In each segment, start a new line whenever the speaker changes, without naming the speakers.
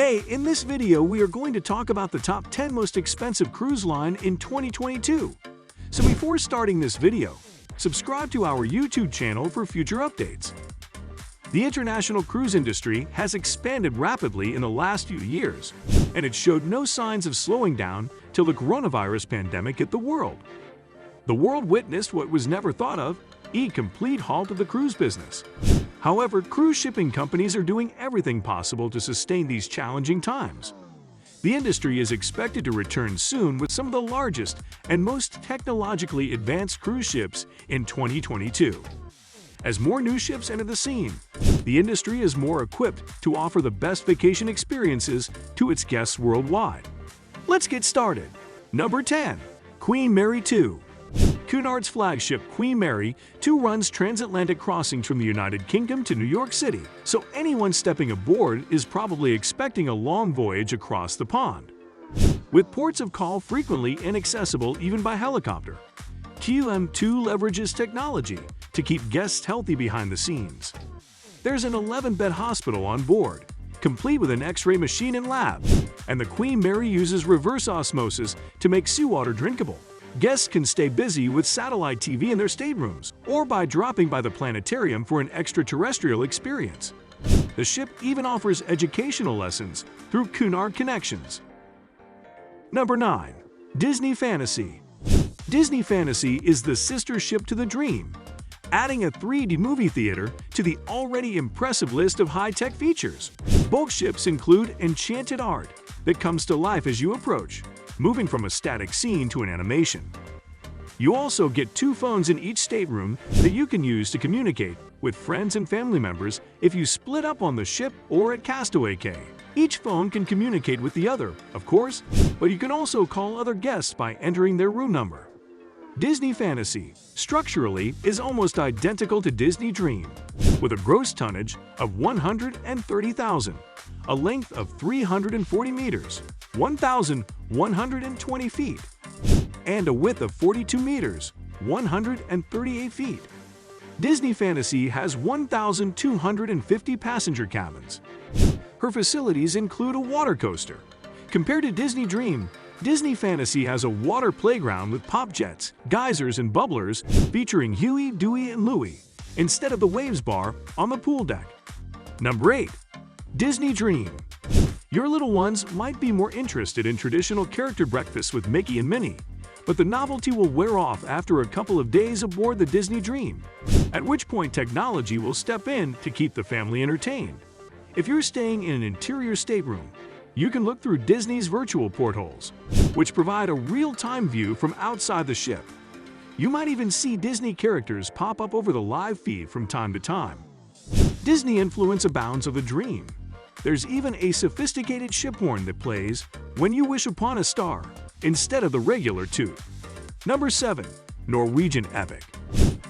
Hey, in this video we are going to talk about the top 10 most expensive cruise line in 2022. So before starting this video, subscribe to our YouTube channel for future updates. The international cruise industry has expanded rapidly in the last few years, and it showed no signs of slowing down till the coronavirus pandemic hit the world. The world witnessed what was never thought of, a complete halt of the cruise business. However, cruise shipping companies are doing everything possible to sustain these challenging times. The industry is expected to return soon with some of the largest and most technologically advanced cruise ships in 2022. As more new ships enter the scene, the industry is more equipped to offer the best vacation experiences to its guests worldwide. Let's get started. Number 10. Queen Mary 2. Cunard's flagship Queen Mary 2 runs transatlantic crossings from the United Kingdom to New York City, so anyone stepping aboard is probably expecting a long voyage across the pond. With ports of call frequently inaccessible even by helicopter, QM2 leverages technology to keep guests healthy behind the scenes. There's an 11-bed hospital on board, complete with an X-ray machine and lab, and the Queen Mary uses reverse osmosis to make seawater drinkable. Guests can stay busy with satellite TV in their staterooms or by dropping by the planetarium for an extraterrestrial experience. The ship even offers educational lessons through Cunard Connections. Number 9. Disney Fantasy. Disney Fantasy is the sister ship to the Dream, adding a 3D movie theater to the already impressive list of high-tech features. Both ships include enchanted art that comes to life as you approach, moving from a static scene to an animation. You also get 2 phones in each stateroom that you can use to communicate with friends and family members if you split up on the ship or at Castaway Cay. Each phone can communicate with the other, of course, but you can also call other guests by entering their room number. Disney Fantasy, structurally, is almost identical to Disney Dream, with a gross tonnage of 130,000, a length of 340 meters, 1,120 feet, and a width of 42 meters, 138 feet. Disney Fantasy has 1,250 passenger cabins. Her facilities include a water coaster. Compared to Disney Dream, Disney Fantasy has a water playground with pop jets, geysers, and bubblers featuring Huey, Dewey, and Louie, instead of the Waves Bar on the pool deck. Number 8. Disney Dream. Your little ones might be more interested in traditional character breakfasts with Mickey and Minnie, but the novelty will wear off after a couple of days aboard the Disney Dream, at which point technology will step in to keep the family entertained. If you're staying in an interior stateroom, you can look through Disney's virtual portholes, which provide a real-time view from outside the ship. You might even see Disney characters pop up over the live feed from time to time. Disney influence abounds of the Dream. There's even a sophisticated ship horn that plays when you wish upon a star, instead of the regular toot. Number 7. Norwegian Epic.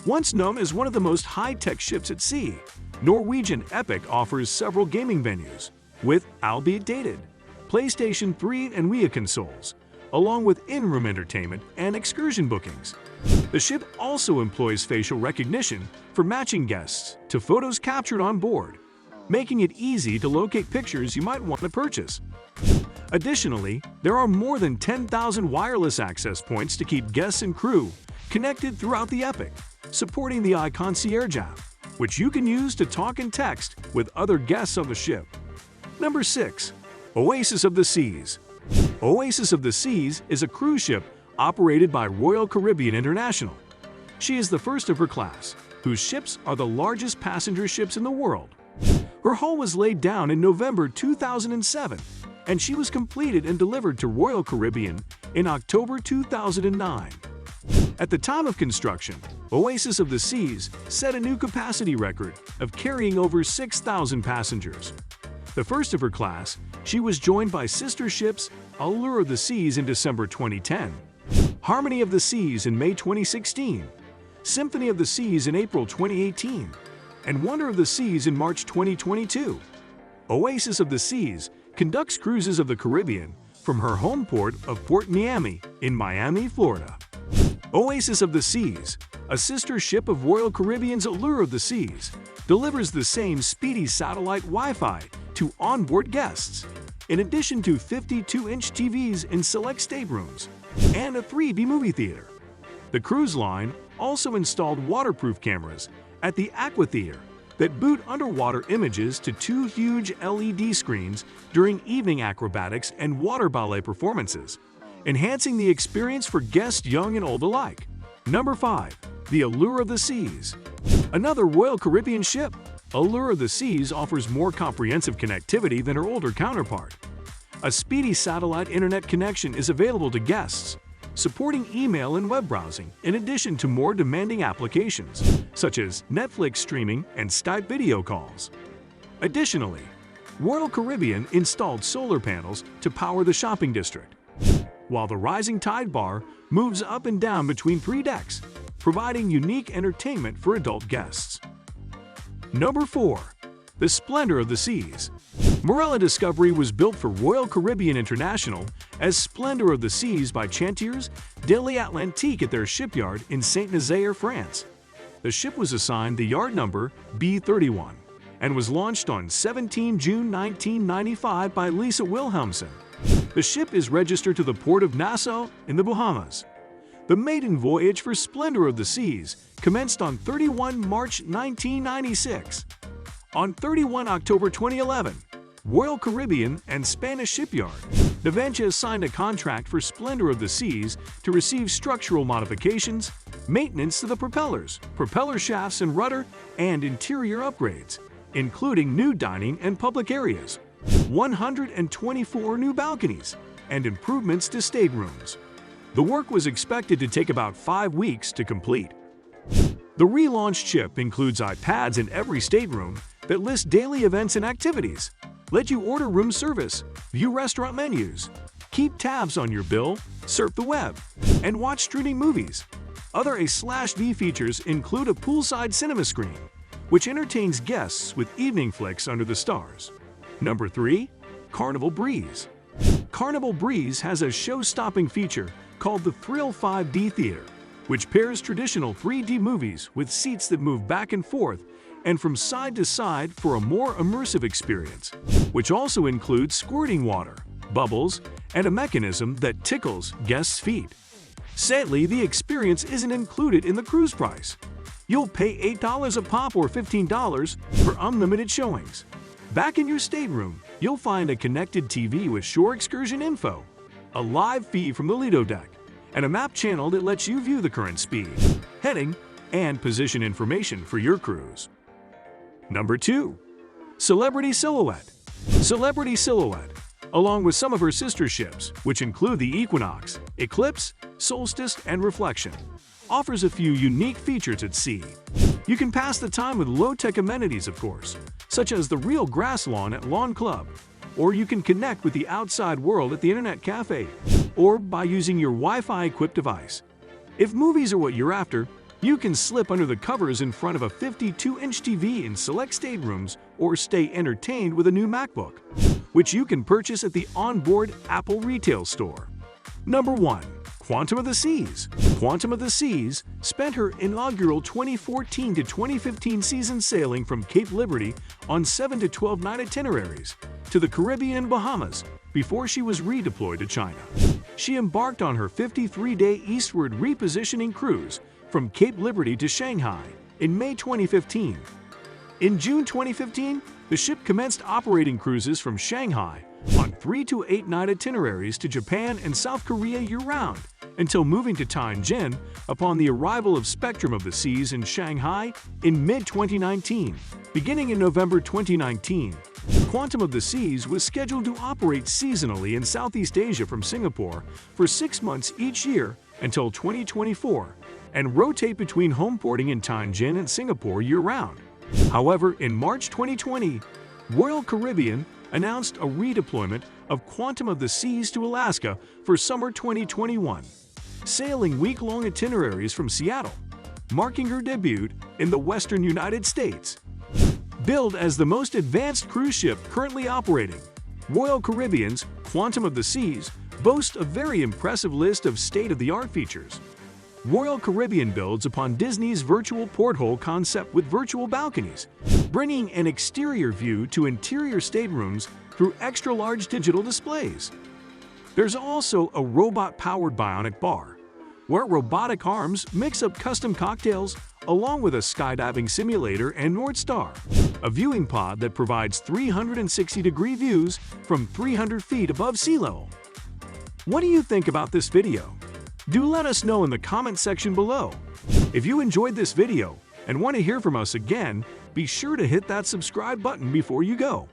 Once known as one of the most high-tech ships at sea, Norwegian Epic offers several gaming venues, with, albeit dated, PlayStation 3 and Wii consoles, along with in-room entertainment and excursion bookings. The ship also employs facial recognition for matching guests to photos captured on board, making it easy to locate pictures you might want to purchase. Additionally, there are more than 10,000 wireless access points to keep guests and crew connected throughout the Epic, supporting the iConcierge app, which you can use to talk and text with other guests on the ship. Number 6. Oasis of the Seas. Oasis of the Seas is a cruise ship operated by Royal Caribbean International. She is the first of her class, whose ships are the largest passenger ships in the world. Her hull was laid down in November 2007, and she was completed and delivered to Royal Caribbean in October 2009. At the time of construction, Oasis of the Seas set a new capacity record of carrying over 6,000 passengers. The first of her class, she was joined by sister ships Allure of the Seas in December 2010, Harmony of the Seas in May 2016, Symphony of the Seas in April 2018, and Wonder of the Seas in March 2022. Oasis of the Seas conducts cruises of the Caribbean from her home port of Port Miami in Miami, Florida. Oasis of the Seas, a sister ship of Royal Caribbean's Allure of the Seas, delivers the same speedy satellite Wi-Fi to onboard guests. in addition to 52-inch TVs in select staterooms and a 3D movie theater. The cruise line also installed waterproof cameras at the Aqua Theater that boot underwater images to 2 huge LED screens during evening acrobatics and water ballet performances, enhancing the experience for guests young and old alike. Number 5. The Allure of the Seas. Another Royal Caribbean ship, Allure of the Seas offers more comprehensive connectivity than her older counterpart. A speedy satellite internet connection is available to guests, supporting email and web browsing, in addition to more demanding applications, such as Netflix streaming and Skype video calls. Additionally, Royal Caribbean installed solar panels to power the shopping district, while the rising tide bar moves up and down between 3 decks, providing unique entertainment for adult guests. Number 4. The Splendor of the Seas. Marella Discovery was built for Royal Caribbean International as Splendor of the Seas by Chantiers de l'Atlantique at their shipyard in Saint-Nazaire, France. The ship was assigned the yard number B31 and was launched on 17 June 1995 by Lisa Wilhelmsen. The ship is registered to the port of Nassau in the Bahamas. The maiden voyage for Splendor of the Seas commenced on 31 March 1996. On 31 October 2011, Royal Caribbean and Spanish shipyard Navantia signed a contract for Splendor of the Seas to receive structural modifications, maintenance to the propellers, propeller shafts and rudder, and interior upgrades, including new dining and public areas, 124 new balconies, and improvements to staterooms. The work was expected to take about 5 weeks to complete. The relaunched ship includes iPads in every stateroom that list daily events and activities, let you order room service, view restaurant menus, keep tabs on your bill, surf the web, and watch streaming movies. Other A/V features include a poolside cinema screen, which entertains guests with evening flicks under the stars. Number 3. Carnival Breeze. Carnival Breeze has a show-stopping feature called the Thrill 5D Theater, which pairs traditional 3D movies with seats that move back and forth and from side to side for a more immersive experience, which also includes squirting water, bubbles, and a mechanism that tickles guests' feet. Sadly, the experience isn't included in the cruise price. You'll pay $8 a pop or $15 for unlimited showings. Back in your stateroom, you'll find a connected TV with shore excursion info, a live feed from the Lido deck, and a map channel that lets you view the current speed, heading, and position information for your cruise. Number 2. Celebrity Silhouette. Celebrity Silhouette, along with some of her sister ships, which include the Equinox, Eclipse, Solstice, and Reflection, offers a few unique features at sea. You can pass the time with low-tech amenities, of course, such as the real grass lawn at Lawn Club, or you can connect with the outside world at the Internet Cafe, or by using your Wi-Fi-equipped device. If movies are what you're after, you can slip under the covers in front of a 52-inch TV in select staterooms or stay entertained with a new MacBook, which you can purchase at the onboard Apple retail store. Number 1. Quantum of the Seas. Quantum of the Seas spent her inaugural 2014 to 2015 season sailing from Cape Liberty on 7 to 12 night itineraries to the Caribbean and Bahamas before she was redeployed to China. She embarked on her 53-day eastward repositioning cruise from Cape Liberty to Shanghai in May 2015. In June 2015, the ship commenced operating cruises from Shanghai on 3 to 8 night itineraries to Japan and South Korea year-round, until moving to Tianjin upon the arrival of Spectrum of the Seas in Shanghai in mid-2019. Beginning in November 2019, Quantum of the Seas was scheduled to operate seasonally in Southeast Asia from Singapore for 6 months each year until 2024, and rotate between home porting in Tianjin and Singapore year-round. However, in March 2020, Royal Caribbean announced a redeployment of Quantum of the Seas to Alaska for summer 2021, sailing week-long itineraries from Seattle, marking her debut in the western United States. Billed as the most advanced cruise ship currently operating, Royal Caribbean's Quantum of the Seas boasts a very impressive list of state-of-the-art features. Royal Caribbean builds upon Disney's virtual porthole concept with virtual balconies, bringing an exterior view to interior staterooms through extra-large digital displays. There's also a robot-powered bionic bar, where robotic arms mix up custom cocktails along with a skydiving simulator and North Star, a viewing pod that provides 360-degree views from 300 feet above sea level. What do you think about this video? Do let us know in the comment section below. If you enjoyed this video and want to hear from us again, be sure to hit that subscribe button before you go.